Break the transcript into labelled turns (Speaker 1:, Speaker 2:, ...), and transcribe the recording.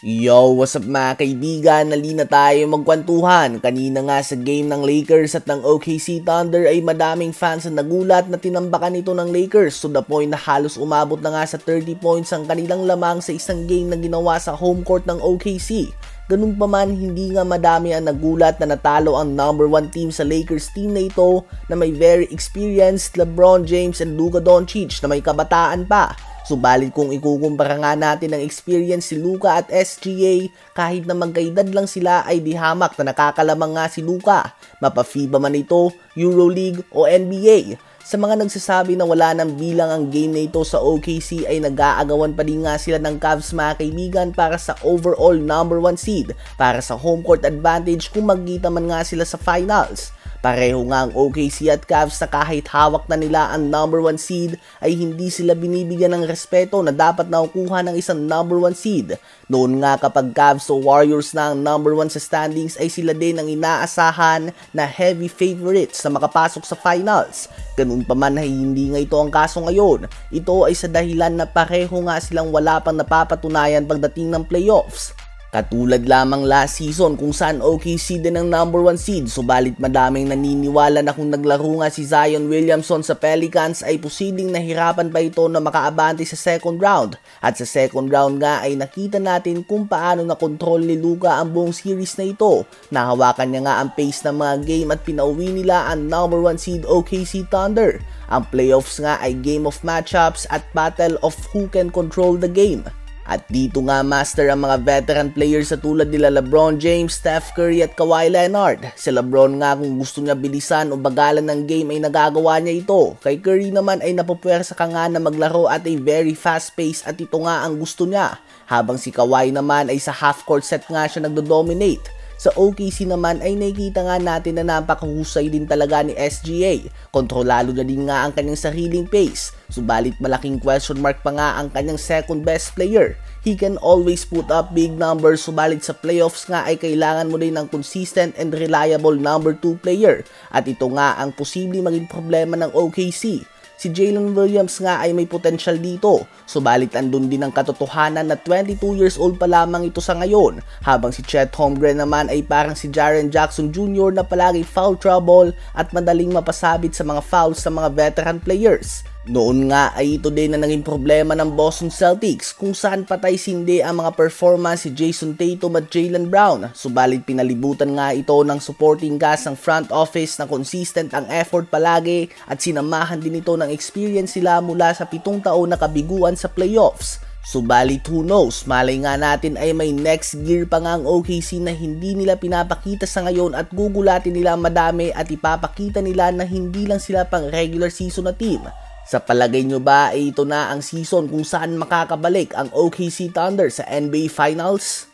Speaker 1: Yo, what's up mga kaibigan? Nalina tayo magkwentuhan. Kanina nga sa game ng Lakers at ng OKC Thunder ay madaming fans ang nagulat na tinambakan ito ng Lakers to the point na halos umabot na nga sa 30 points ang kanilang lamang sa isang game na ginawa sa home court ng OKC. Ganun pa man, hindi nga madami ang nagulat na natalo ang number 1 team sa Lakers team na ito na may very experienced LeBron James and Luka Doncic na may kabataan pa. Subalit kung ikukumpara nga natin ang experience si Luka at SGA, kahit na magkaedad lang sila ay di hamak na nakakalamang nga si Luka. Mapa-FIBA man ito, EuroLeague o NBA. Sa mga nagsasabi na wala nang bilang ang game na ito sa OKC ay nag-aagawan pa din nga sila ng Cavs mga kaibigan para sa overall number 1 seed para sa home court advantage kung magkita man nga sila sa finals. Pareho nga ang OKC at Cavs na kahit hawak na nila ang number 1 seed ay hindi sila binibigyan ng respeto na dapat nakukuha ng isang number 1 seed. Noon nga kapag Cavs o Warriors na ang number 1 sa standings ay sila din ang inaasahan na heavy favorites na makapasok sa finals. Ganun pa man ay hindi nga ito ang kaso ngayon. Ito ay sa dahilan na pareho nga silang wala pang napapatunayan pagdating ng playoffs. Katulad lamang last season kung saan OKC din ang number 1 seed, subalit madaming naniniwala na kung naglaro nga si Zion Williamson sa Pelicans ay posibleng nahirapan pa ito na makaabante sa second round. At sa second round nga ay nakita natin kung paano nakontrol ni Luka ang buong series na ito. Nahawakan niya nga ang pace ng mga game at pinauwi nila ang number 1 seed OKC Thunder. Ang playoffs nga ay game of matchups at battle of who can control the game. At dito nga master ang mga veteran players sa tulad nila LeBron James, Steph Curry at Kawhi Leonard. Si LeBron nga kung gusto niya bilisan o bagalan ng game ay nagagawa niya ito. Kay Curry naman ay napupwersa ka nga na maglaro at a very fast pace at ito nga ang gusto niya. Habang si Kawhi naman ay sa half court set nga siya nagdo-dominate. Sa OKC naman ay nakikita nga natin na napakahusay din talaga ni SGA. Kontrolado na din nga ang kanyang sariling pace. Subalit malaking question mark pa nga ang kanyang second best player. He can always put up big numbers, subalit sa playoffs nga ay kailangan mo din ng consistent and reliable number 2 player. At ito nga ang posibleng maging problema ng OKC. Si Jalen Williams nga ay may potential dito, subalit andun din ang katotohanan na 22 years old pa lamang ito sa ngayon, habang si Chet Holmgren naman ay parang si Jaren Jackson Jr. na palagi foul trouble at madaling mapasabit sa mga fouls sa mga veteran players. Noon nga ay ito din na naging problema ng Boston Celtics kung saan patay sindi ang mga performance si Jason Tatum at Jaylen Brown, subalit pinalibutan nga ito ng supporting cast ng front office na consistent ang effort palagi at sinamahan din ito ng experience sila mula sa 7 taon na kabiguan sa playoffs. Subalit who knows, malay nga natin ay may next gear pa nga ang OKC na hindi nila pinapakita sa ngayon at gugulatin nila madami at ipapakita nila na hindi lang sila pang regular season na team. Sa palagay nyo ba ay ito na ang season kung saan makakabalik ang OKC Thunder sa NBA Finals?